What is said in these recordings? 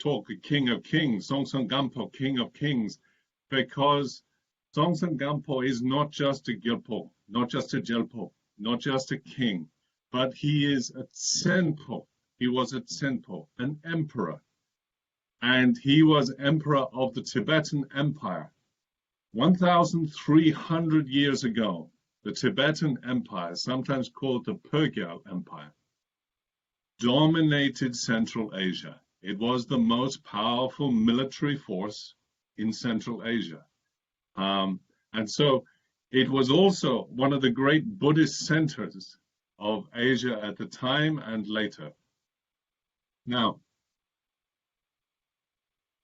talk King of Kings, Songtsen Gampo, King of Kings, because Songtsen Gampo is not just a Gyalpo, not just a Jelpo, not just a king, but he is a Tsenpo. He was a Tsenpo, an emperor. And he was emperor of the Tibetan Empire. 1,300 years ago, the Tibetan Empire, sometimes called the Purgyal Empire, dominated Central Asia. It was the most powerful military force in Central Asia. And so it was also one of the great Buddhist centers of Asia at the time and later. Now,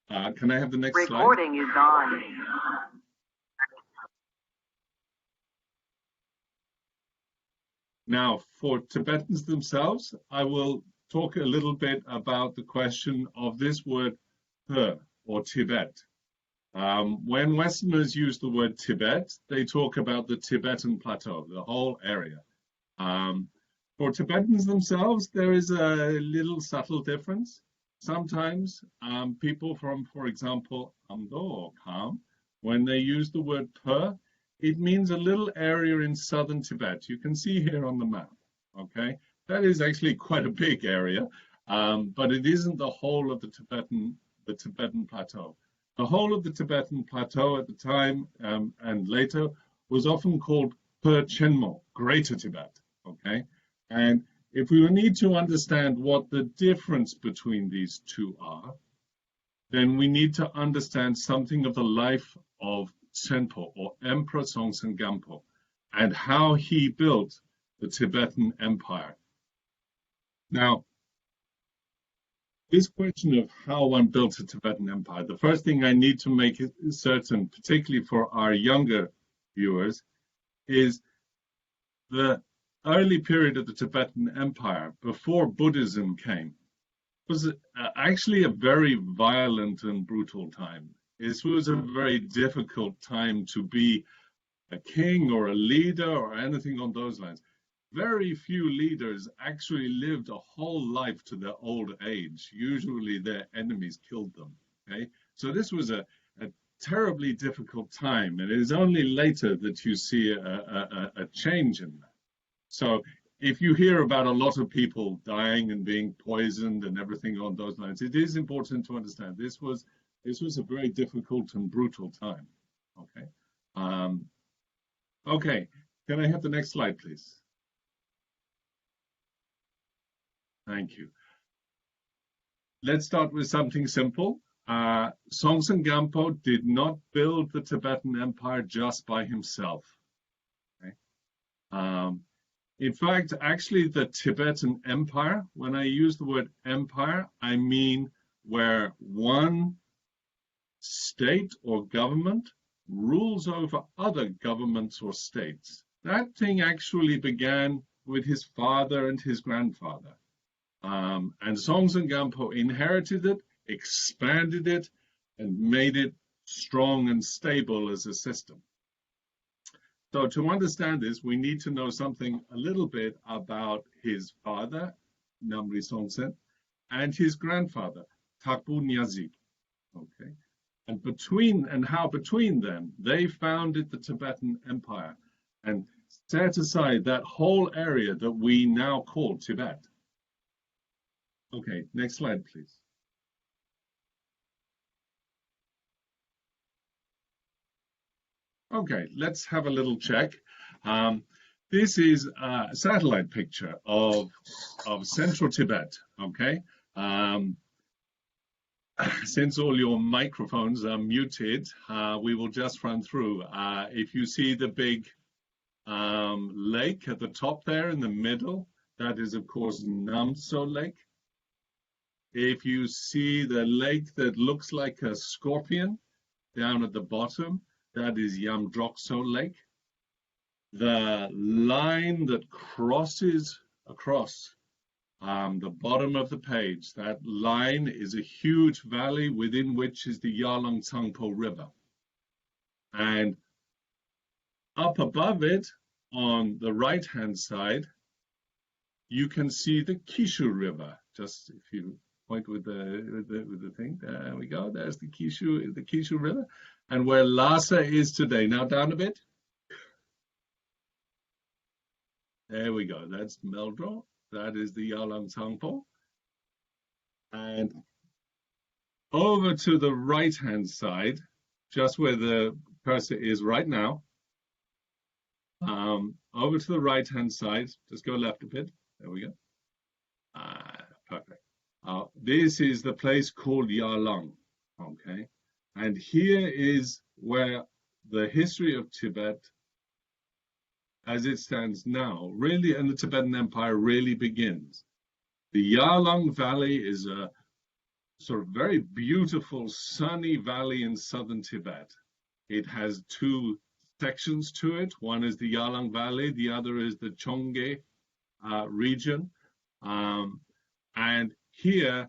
can I have the next slide? Recording is on. Now, for Tibetans themselves, I will talk a little bit about the question of this word, he, or Tibet. When Westerners use the word Tibet, they talk about the Tibetan Plateau, the whole area. For Tibetans themselves, there is a little subtle difference. Sometimes people from, for example, Amdo or Kham, when they use the word Pe, it means a little area in southern Tibet. You can see here on the map, okay? That is actually quite a big area, but it isn't the whole of the Tibetan Plateau. The whole of the Tibetan Plateau at the time and later was often called Pe Chenmo, Greater Tibet, okay? And if we need to understand what the difference between these two are, then we need to understand something of the life of Tsenpo, or Emperor Songtsen Gampo, and how he built the Tibetan Empire. Now, this question of how one built a Tibetan Empire, the first thing I need to make certain, particularly for our younger viewers, is the early period of the Tibetan Empire, before Buddhism came, was actually a very violent and brutal time. This was a very difficult time to be a king or a leader or anything on those lines. Very few leaders actually lived a whole life to their old age. Usually their enemies killed them. Okay? So this was a terribly difficult time, and it is only later that you see a change in that. So if you hear about a lot of people dying and being poisoned and everything on those lines, it is important to understand this was a very difficult and brutal time. Okay. Okay. Can I have the next slide, please? Thank you. Let's start with something simple. Songtsen Gampo did not build the Tibetan Empire just by himself. Okay? In fact, actually, the Tibetan Empire, when I use the word empire, I mean where one state or government rules over other governments or states. That thing actually began with his father and his grandfather. And Songtsen Gampo inherited it, expanded it, and made it strong and stable as a system. So to understand this, we need to know something a little bit about his father, Namri Songtsen, and his grandfather, Takbu Nyazig. Okay, and how between them they founded the Tibetan Empire and set aside that whole area that we now call Tibet. Okay, next slide, please. Okay, let's have a little check. This is a satellite picture of central Tibet, okay? Since all your microphones are muted, we will just run through. If you see the big lake at the top there in the middle, that is, of course, Namtso Lake. If you see the lake that looks like a scorpion down at the bottom, that is Yamdrokso Lake. The line that crosses across the bottom of the page, that line is a huge valley within which is the Yarlung Tsangpo River. And up above it, on the right-hand side, you can see the Kishu River. Just if you Point with the thing. There we go. There's the Kishu River, and where Lhasa is today. Now down a bit. There we go. That's Meldro. That is the Yalang Tsangpo. And over to the right-hand side, just where the cursor is right now, over to the right-hand side, just go left a bit. There we go. Perfect. This is the place called Yalang, okay? And here is where the history of Tibet, as it stands now, really, and the Tibetan Empire really begins. The Yalang Valley is a sort of very beautiful, sunny valley in southern Tibet. It has two sections to it. One is the Yalang Valley, the other is the Chongye region. And here,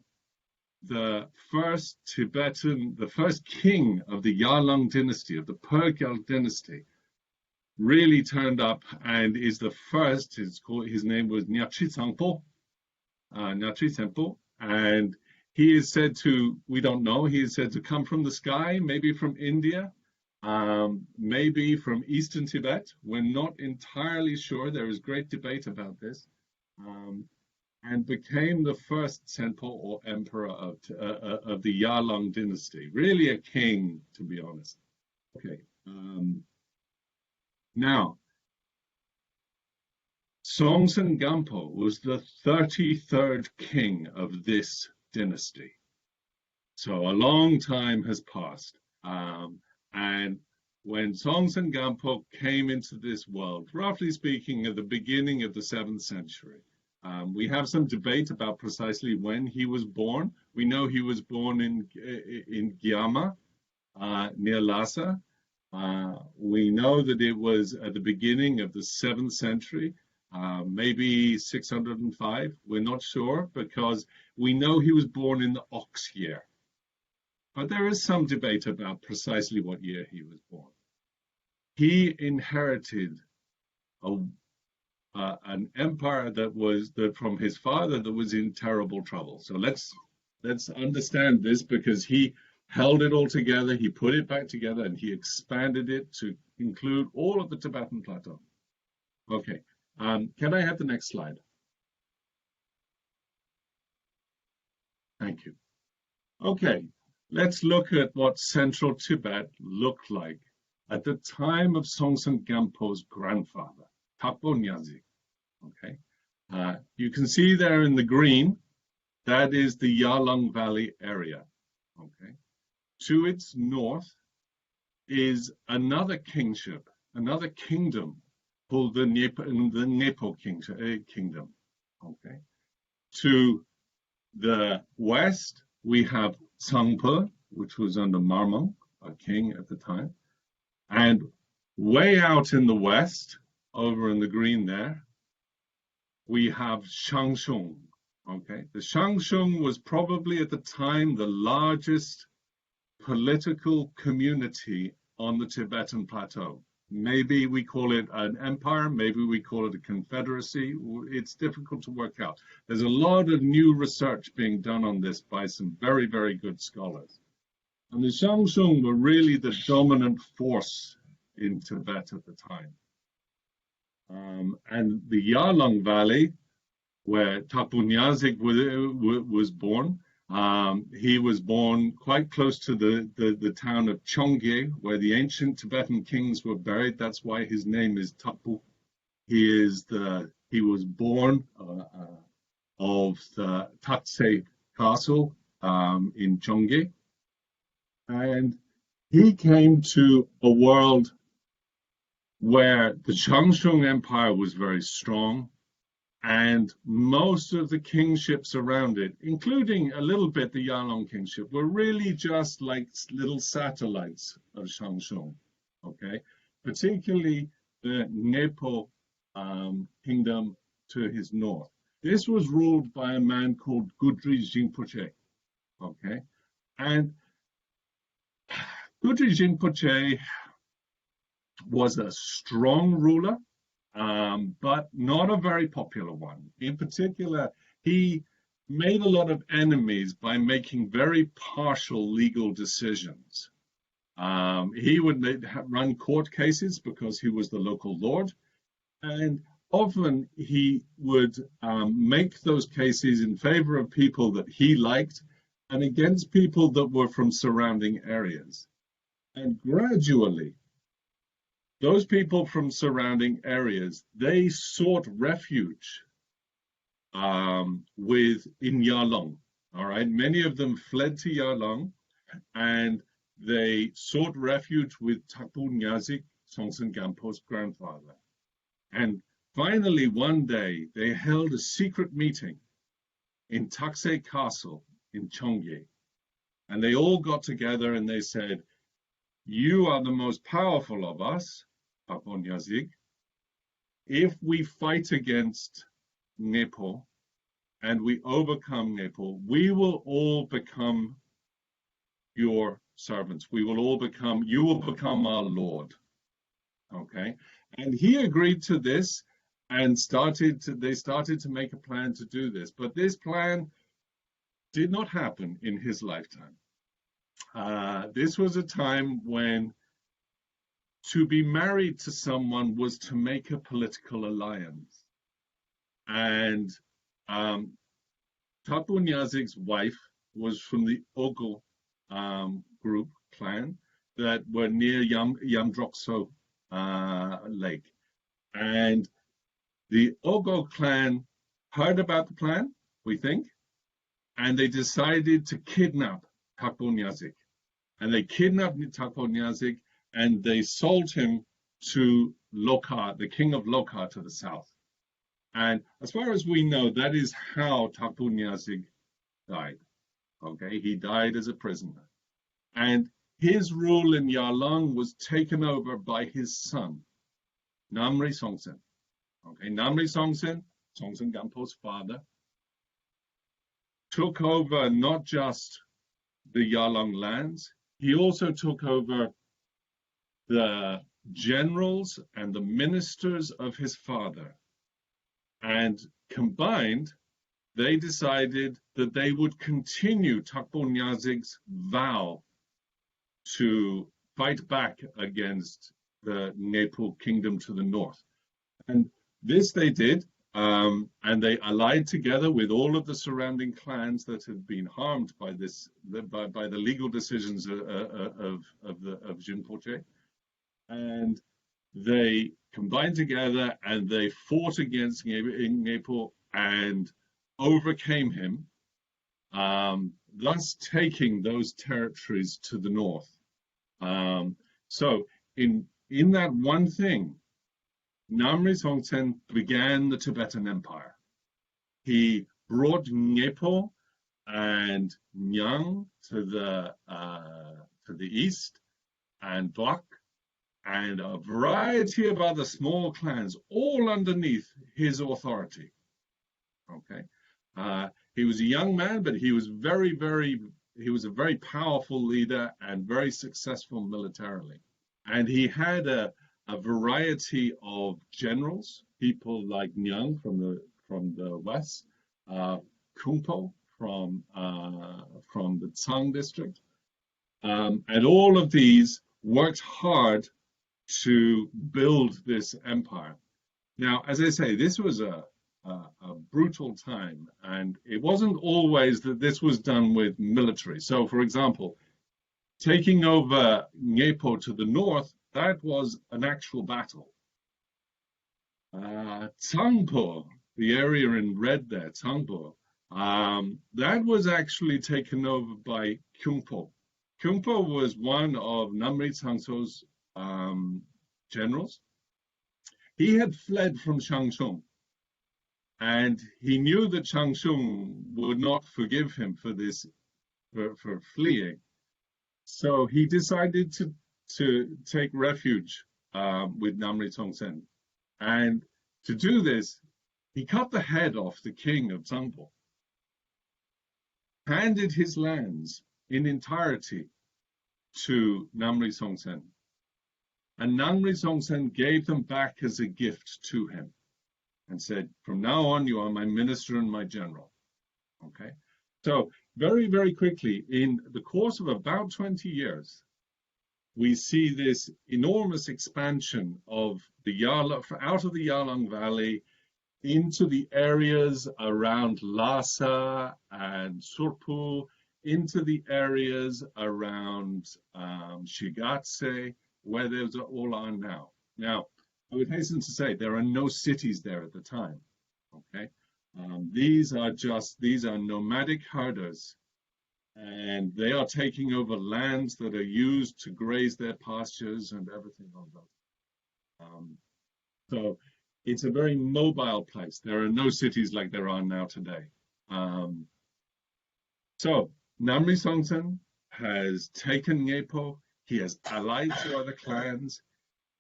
the first king of the Yalang dynasty, of the Pergyal dynasty, really turned up and is the first. His name was Nyatri Tsempo, and he is said to, we don't know, he is said to come from the sky, maybe from India, maybe from eastern Tibet. We're not entirely sure. There is great debate about this. And became the first Tsempo or emperor of the Yalang dynasty. Really a king, to be honest. Okay. Now, Songtsen Gampo was the 33rd king of this dynasty. So a long time has passed. And when Songtsen Gampo came into this world, roughly speaking, at the beginning of the 7th century, we have some debate about precisely when he was born. We know he was born in Gyama, near Lhasa. We know that it was at the beginning of the 7th century, maybe 605. We're not sure, because we know he was born in the ox year. But there is some debate about precisely what year he was born. He inherited an empire from his father that was in terrible trouble. So let's understand this, because he held it all together, he put it back together, and he expanded it to include all of the Tibetan plateau. Okay, can I have the next slide? Thank you. Okay, let's look at what central Tibet looked like at the time of Songtsen Gampo's grandfather, Takpo Nyazig. Okay, you can see there in the green, that is the Yalang Valley area. Okay, to its north is another kingship, another kingdom called the Nepo kingdom. Okay, to the west we have Tsangpo, which was under Marmong, a king at the time, and way out in the west, over in the green there, we have Shangshung. Okay, the Shangshung was probably at the time the largest political community on the Tibetan plateau. Maybe we call it an empire, maybe we call it a confederacy. It's difficult to work out. There's a lot of new research being done on this by some very, very good scholars. And the Shangshung were really the dominant force in Tibet at the time. And the Yalang Valley, where Takpo Nyazig was born, he was born quite close to the town of Chongye, where the ancient Tibetan kings were buried. That's why his name is Takpo. He was born of the Tatse castle in Chongye, and he came to a world where the Shangshung Empire was very strong, and most of the kingships around it, including a little bit the Yalang kingship, were really just like little satellites of Shangshung, okay? Particularly the Nepo kingdom to his north. This was ruled by a man called Gudri Jinpoche, okay? And Gudri Jinpoche was a strong ruler, but not a very popular one. In particular, he made a lot of enemies by making very partial legal decisions. He would run court cases because he was the local lord, and often he would make those cases in favor of people that he liked and against people that were from surrounding areas. And gradually, those people from surrounding areas, they sought refuge in Yarlung. All right, many of them fled to Yarlung, and they sought refuge with Tapu Nyazik, Songtsen Gampo's grandfather. And finally, one day, they held a secret meeting in Taksei Castle in Cheongye. And they all got together and they said, "You are the most powerful of us, Tapu Nyazik. If we fight against Ngepo and we overcome Ngepo, we will all become your servants. You will become our Lord." Okay. And he agreed to this and they started to make a plan to do this. But this plan did not happen in his lifetime. This was a time when to be married to someone was to make a political alliance. And Tapu Nyazik's wife was from the Ogo group clan that were near Yamdrokso Lake. And the Ogo clan heard about the plan, we think, and they decided to kidnap Tapu Nyazik. And they kidnapped Tapu Nyazik and they sold him to Lokar, the king of Lokar to the south. And as far as we know, that is how Tapu Nyazik died. Okay, he died as a prisoner. And his rule in Yarlung was taken over by his son, Namri Songtsen. Okay, Namri Songtsen, Songtsen Gampo's father, took over not just the Yarlung lands, he also took over the generals and the ministers of his father. And combined, they decided that they would continue Tapu Nyazik's vow to fight back against the Ngepo kingdom to the north. And this they did, and they allied together with all of the surrounding clans that had been harmed by this, by the legal decisions of Jinpoche. And they combined together and they fought against Ngepo and overcame him, thus taking those territories to the north. So in that one thing, Namri Songtsen began the Tibetan Empire. He brought Ngepo and Nyang to the east, and Bak, and a variety of other small clans, all underneath his authority. Okay, he was a young man, but he was he was a very powerful leader and very successful militarily. And he had a variety of generals, people like Nyang from the west, Kumpo from the Tsang district, and all of these worked hard to build this empire. Now, as I say, this was a brutal time, and it wasn't always that this was done with military. So, for example, taking over Ngepo to the north, that was an actual battle. Tsangpo, the area in red there, Tsangpo, that was actually taken over by Kyungpo. Kyungpo was one of Namri Tsangso's generals. He had fled from Shangshung, and he knew that Shangshung would not forgive him for this, for fleeing. So he decided to take refuge with Namri Songtsen. And to do this, he cut the head off the king of Tsangpo, handed his lands in entirety to Namri Songtsen. And Namri Songtsen gave them back as a gift to him and said, "From now on, you are my minister and my general." Okay, so very, very quickly, in the course of about 20 years, we see this enormous expansion of the out of the Yarlung Valley into the areas around Lhasa and Surpu, into the areas around Shigatse, where those all are now. Now, I would hasten to say there are no cities there at the time. Okay, these are nomadic herders, and they are taking over lands that are used to graze their pastures and everything like that. So it's a very mobile place. There are no cities like there are now today. So Namri Songtsen has taken Ngepo. He has allied to other clans.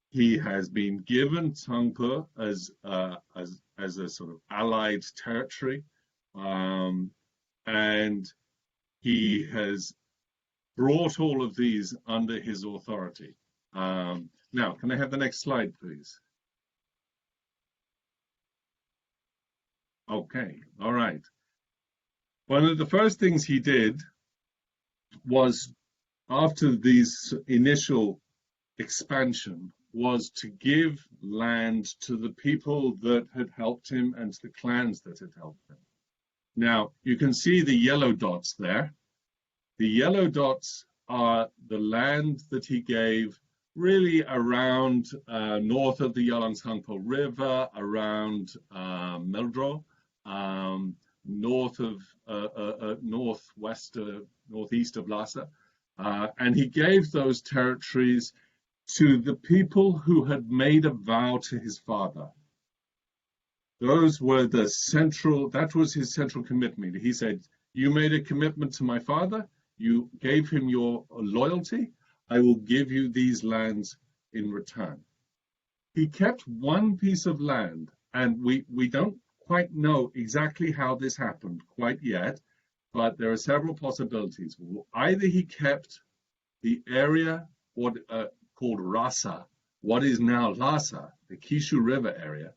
He has been given Tsangpo as a sort of allied territory, and he has brought all of these under his authority. Now, can I have the next slide, please? Okay, all right. One of the first things he did was, after these initial expansion, was to give land to the people that had helped him and to the clans that had helped him. Now, you can see the yellow dots there. The yellow dots are the land that he gave really around north of the Yarlung Tsangpo River, around Meldro, north of northeast of Lhasa, and he gave those territories to the people who had made a vow to his father. Those were that was his central commitment. He said, you made a commitment to my father, you gave him your loyalty, I will give you these lands in return. He kept one piece of land, and we don't quite know exactly how this happened quite yet, but there are several possibilities. Either he kept the area called Rasa, what is now Lhasa, the Kishu River area.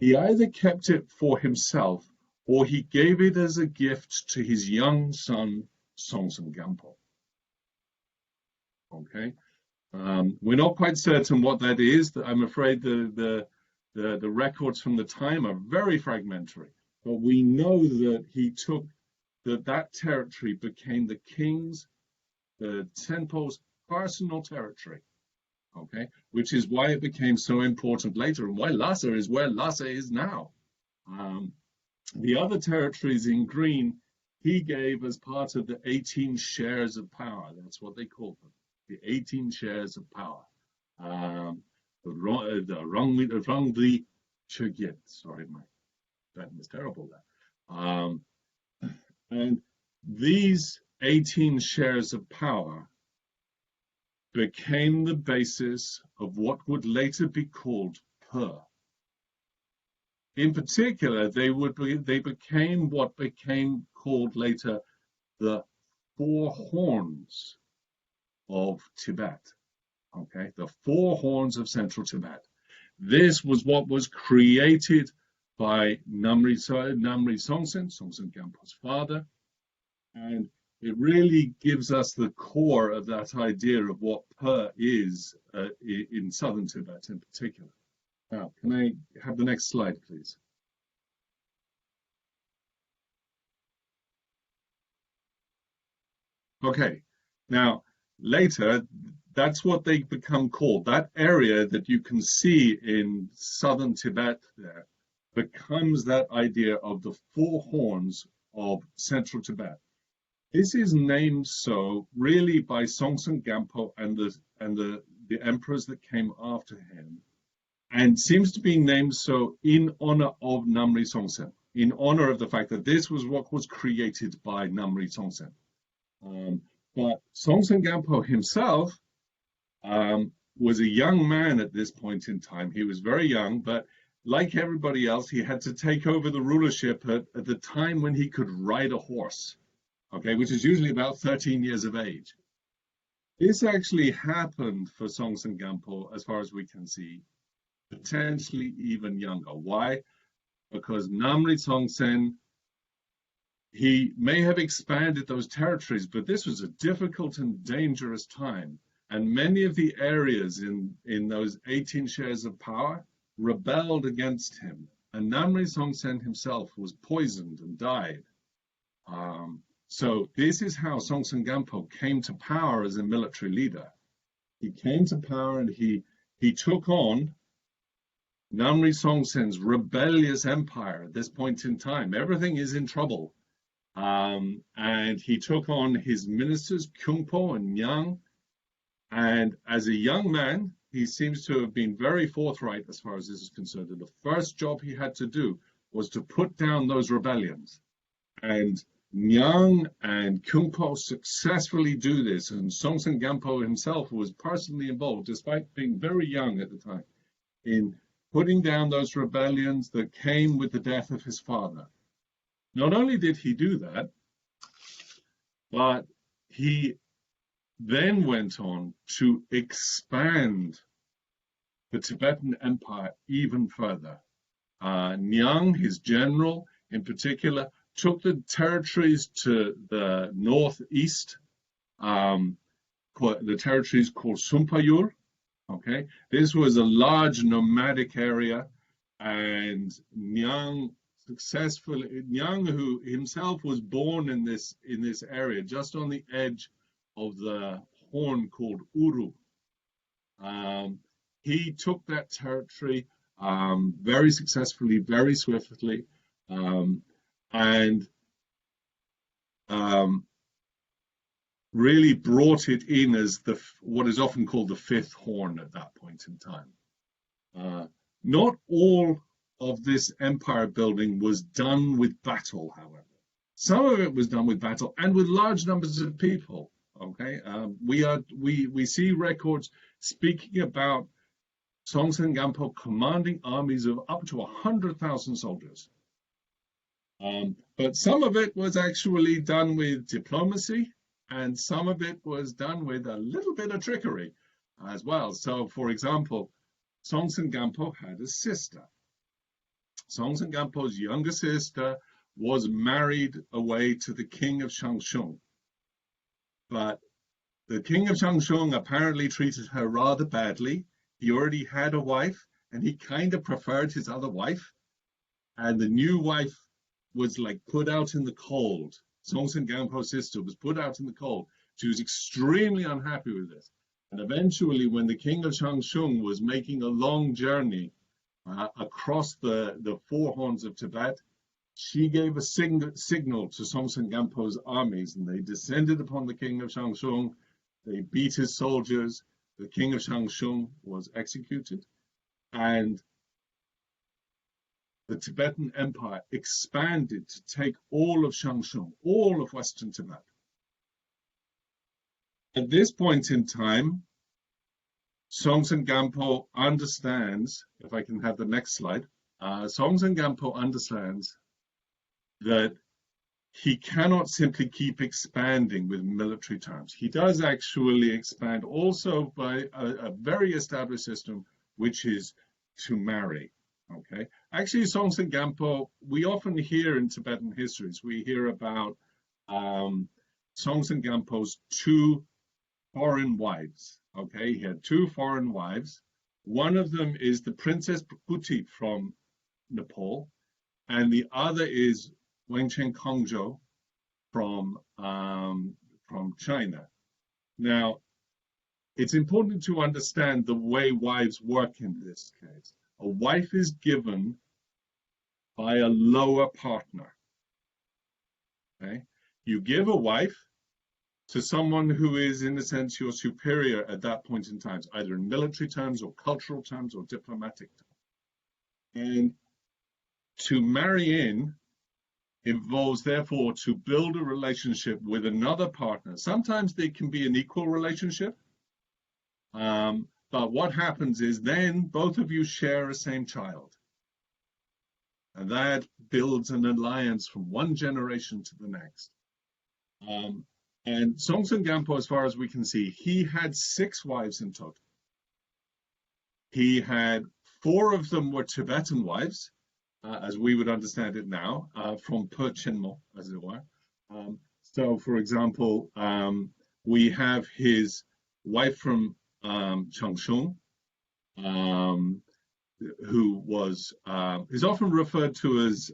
He either kept it for himself or he gave it as a gift to his young son, Songtsen Gampo. Okay, we're not quite certain what that is. I'm afraid the records from the time are very fragmentary, but we know that he took that territory became the king's, the Tenpo's personal territory. Okay, which is why it became so important later, and why Lhasa is where Lhasa is now. The other territories in green, he gave as part of the 18 shares of power. That's what they called them, the 18 shares of power. The Rongli Chögyet. Sorry, my that was terrible there. And these 18 shares of power became the basis of what would later be called Pur. In particular, they became what became called later the Four Horns of Tibet. Okay, the Four Horns of Central Tibet. This was what was created by Namri Songtsen, Songtsen Gampo's father, and it really gives us the core of that idea of what Pur is in southern Tibet in particular. Now, can I have the next slide, please? Okay, now later, that's what they become called. That area that you can see in southern Tibet there becomes that idea of the Four Horns of Central Tibet. This is named so really by Songtsen Gampo and the emperors that came after him, and seems to be named so in honor of Namri Songtsen, in honor of the fact that this was what was created by Namri Songtsen. But Songtsen Gampo himself was a young man at this point in time. He was very young, but like everybody else, he had to take over the rulership at the time when he could ride a horse. Okay, which is usually about 13 years of age. This actually happened for Songtsen Gampo, as far as we can see, potentially even younger. Why? Because Namri Songtsen he may have expanded those territories, but this was a difficult and dangerous time. And many of the areas in those 18 shares of power rebelled against him. And Namri Songtsen himself was poisoned and died. So this is how Songtsen Gampo came to power as a military leader. He came to power and he took on Namri Songtsen's rebellious empire at this point in time. Everything is in trouble. And he took on his ministers, Kyungpo and Nyang. And as a young man, he seems to have been very forthright as far as this is concerned. And the first job he had to do was to put down those rebellions. And Nyang and Kyungpo successfully do this. And Songtsen Gampo himself was personally involved, despite being very young at the time, in putting down those rebellions that came with the death of his father. Not only did he do that, but he then went on to expand the Tibetan Empire even further. Nyang, his general in particular, took the territories to the northeast, the territories called Sumpayur. Okay, this was a large nomadic area, and Nyang who himself was born in this area, just on the edge of the horn called Uru. He took that territory very successfully, very swiftly, and really brought it in as what is often called the fifth horn at that point in time. Not all of this empire building was done with battle, however. Some of it was done with battle and with large numbers of people. Okay, we see records speaking about Songtsen Gampo commanding armies of up to 100,000 soldiers. But some of it was actually done with diplomacy, and some of it was done with a little bit of trickery as well. So, for example, Songtsen Gampo had a sister. Songtsen Gampo's younger sister was married away to the king of Shangshung. But the king of Shangshung apparently treated her rather badly. He already had a wife, and he kind of preferred his other wife. And the new wife was like put out in the cold. Songtsen Gampo's sister was put out in the cold. She was extremely unhappy with this. And eventually, when the king of Shangshung was making a long journey across the four horns of Tibet, she gave a signal to Songtsen Gampo's armies, and they descended upon the king of Shangshung. They beat his soldiers. The king of Shangshung was executed, and the Tibetan Empire expanded to take all of Shangshung, all of Western Tibet. At this point in time, Songtsen Gampo understands, if I can have the next slide, Songtsen Gampo understands that he cannot simply keep expanding with military terms. He does actually expand also by a very established system, which is to marry. Okay. Actually, Songtsen Gampo, we often hear in Tibetan histories, we hear about Songtsen Gampo's two foreign wives. Okay, he had two foreign wives. One of them is the Princess Prakuti from Nepal, and the other is Wenchen Kongzhou from China. Now, it's important to understand the way wives work in this case. A wife is given by a lower partner. Okay? You give a wife to someone who is, in a sense, your superior at that point in time, either in military terms or cultural terms or diplomatic terms. And to marry in involves, therefore, to build a relationship with another partner. Sometimes they can be an equal relationship. But what happens is then both of you share a same child. And that builds an alliance from one generation to the next. And Songtsen Gampo, as far as we can see, he had 6 wives in total. He had 4 of them were Tibetan wives, as we would understand it now, from Perchinmo, as it were. So, for example, we have his wife from Changshung, who was is often referred to as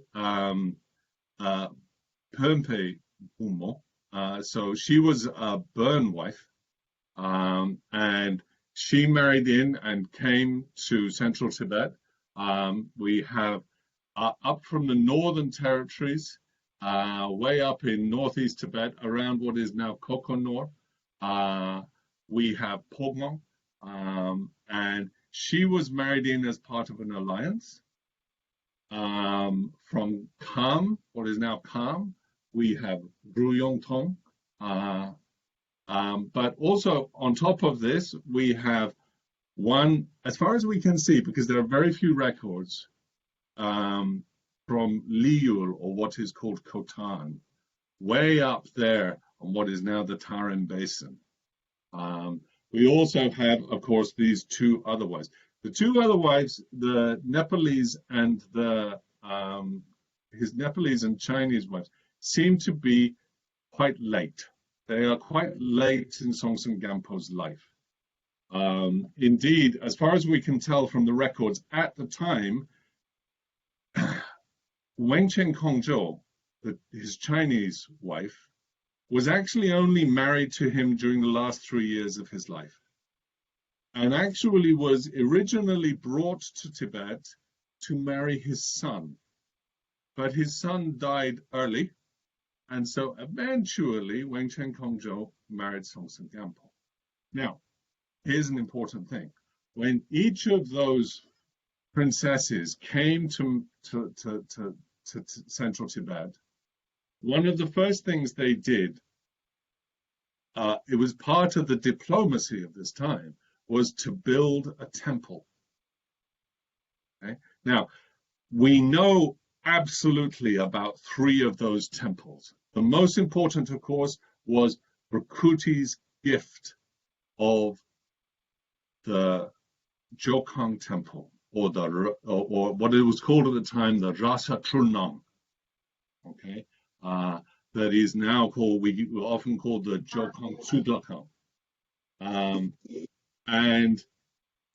Pempe Bumo. So she was a Burn wife, and she married in and came to central Tibet. We have up from the northern territories, way up in northeast Tibet, around what is now Kokonor. We have Pogmong, and she was married in as part of an alliance. From Kham, what is now Kham, we have Ruyongtong. But also on top of this, we have one, as far as we can see, because there are very few records, from Liyul, or what is called Khotan, way up there on what is now the Tarim Basin. We also have, of course, these two other wives. The two other wives, the Nepalese and his Nepalese and Chinese wives, seem to be quite late. They are quite late in Songtsen Gampo's life. Indeed, as far as we can tell from the records at the time, Wenchen Kongzhou, his Chinese wife, was actually only married to him during the last 3 years of his life, and actually was originally brought to Tibet to marry his son. But his son died early, and so eventually Wenchen Kongzhou married Songtsen Gampo. Now, here's an important thing. When each of those princesses came to central Tibet, one of the first things they did, it was part of the diplomacy of this time, was to build a temple. Okay? Now, we know absolutely about 3 of those temples. The most important, of course, was Rakuti's gift of the Jokang Temple, or what it was called at the time, the Rasa Trunang. Okay, that is now called, we often call the Jokang Sudlakang.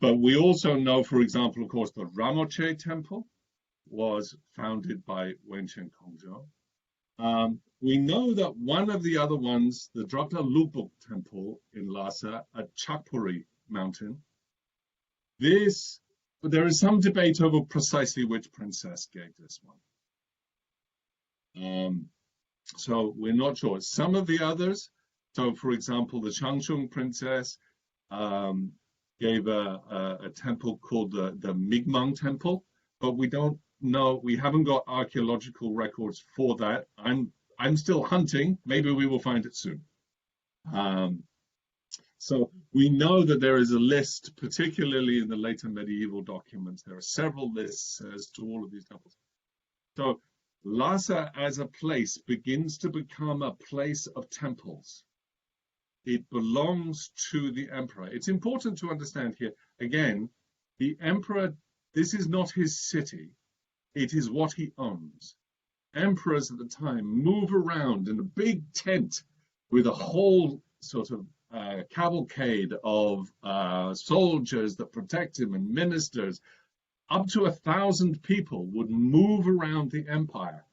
But we also know, for example, of course, the Ramoche Temple was founded by Wenchen Kongzhou. We know that one of the other ones, the Drogda Lubuk Temple in Lhasa at Chakpuri Mountain, there is some debate over precisely which princess gave this one. So we're not sure. Some of the others, so for example, the Changshung princess gave a temple called the Migmang Temple, but we don't know, we haven't got archaeological records for that. I'm still hunting. Maybe we will find it soon. So we know that there is a list, particularly in the later medieval documents. There are several lists as to all of these temples. So Lhasa as a place begins to become a place of temples. It belongs to the emperor. It's important to understand here, again, the emperor, this is not his city. It is what he owns. Emperors at the time move around in a big tent with a whole sort of cavalcade of soldiers that protect him and ministers. Up to 1,000 people would move around the empire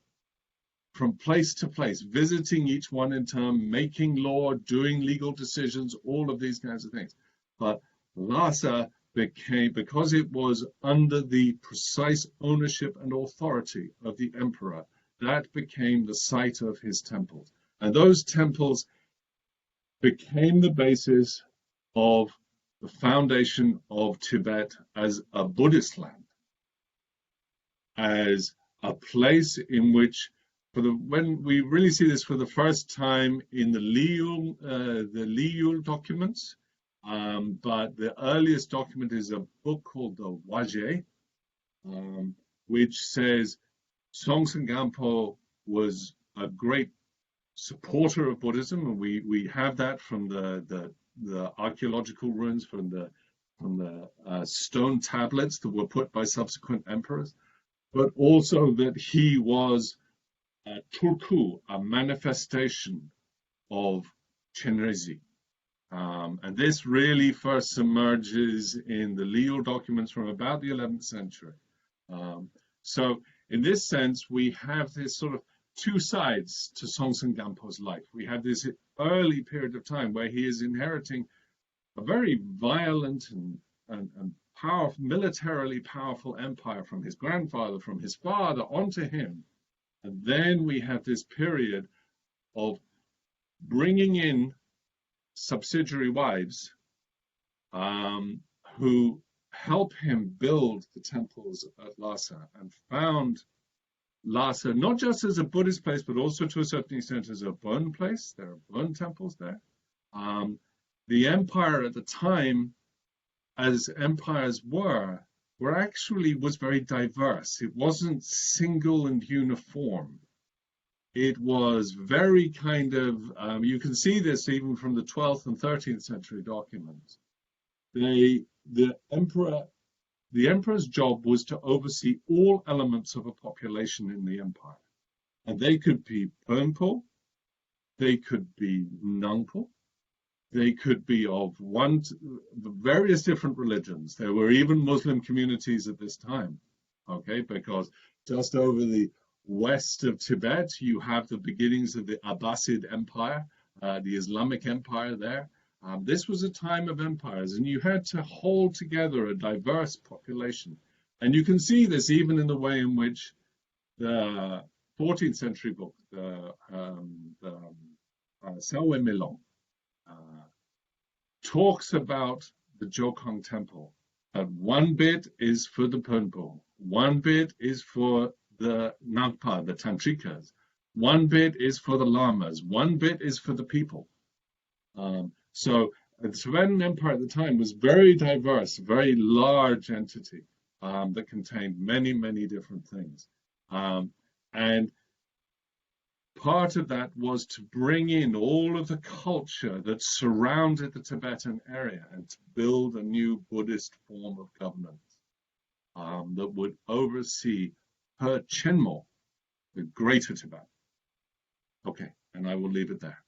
from place to place, visiting each one in turn, making law, doing legal decisions, all of these kinds of things. But Lhasa became, because it was under the precise ownership and authority of the emperor, that became the site of his temples. And those temples became the basis of the foundation of Tibet as a Buddhist land, as a place in which, when we really see this for the first time in the Liyul documents, but the earliest document is a book called the Waje, which says Songtsen Gampo was a great supporter of Buddhism, and we have that from the archaeological ruins, from the stone tablets that were put by subsequent emperors. but also that he was a Turku, a manifestation of Chenrezi. And this really first emerges in the legal documents from about the 11th century. So in this sense, we have this sort of two sides to Songtsen Gampo's life. We have this early period of time where he is inheriting a very violent and powerful, militarily powerful empire from his grandfather, from his father, onto him. And then we have this period of bringing in subsidiary wives who help him build the temples at Lhasa, and found Lhasa not just as a Buddhist place, but also to a certain extent as a Bon place. There are Bon temples there. The empire at the time, as empires was very diverse. It wasn't single and uniform. It was very kind of, you can see this even from the 12th and 13th century documents. The emperor's job was to oversee all elements of a population in the empire. And they could be Pönpo, they could be Nangpo, they could be of various different religions. There were even Muslim communities at this time, okay, because just over the west of Tibet, you have the beginnings of the Abbasid Empire, the Islamic Empire there. This was a time of empires, and you had to hold together a diverse population. And you can see this even in the way in which the 14th century book, the Salwe Milong, talks about the Jokong Temple. One bit is for the Pönpo, one bit is for the Nagpa, the Tantrikas, one bit is for the Lamas, one bit is for the people. So the Tibetan Empire at the time was very diverse, very large entity that contained many, many different things. And part of that was to bring in all of the culture that surrounded the Tibetan area and to build a new Buddhist form of governance that would oversee her Chenmo, the Greater Tibet. Okay, and I will leave it there.